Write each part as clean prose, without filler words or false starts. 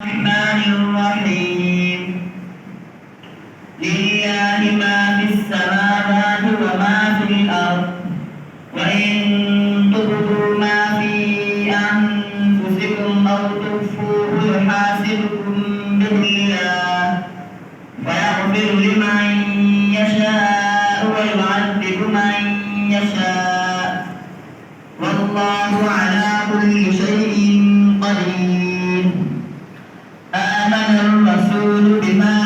الرحمن الرحيم لله ما في السماوات وما في الأرض وإن تبدوا ما في أنفسكم أو تخفوه يحاسبكم به الله فيغفر لمن يشاء ويعذب من يشاء والله على كل شيء قدير. آمن الرسول بما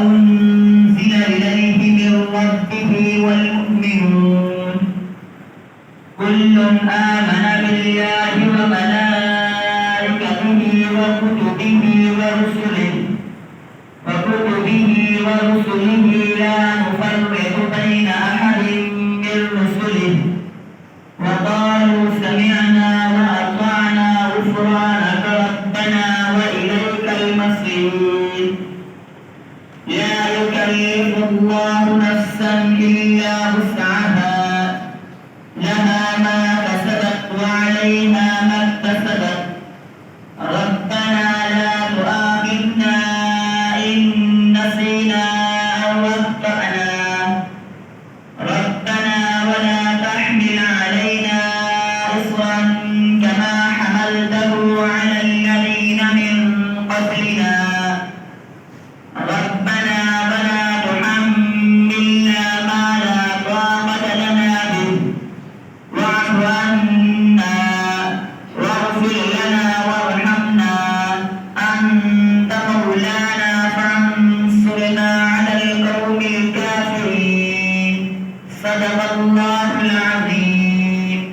أنزل إليه من ربه والمؤمنون كل آمن بالله وملائكته وكتبه ورسله لا نفرق بين أحد من رسله وقالوا سمعنا وأطعنا غفرانك ربنا وإليك المصير. لا يكلف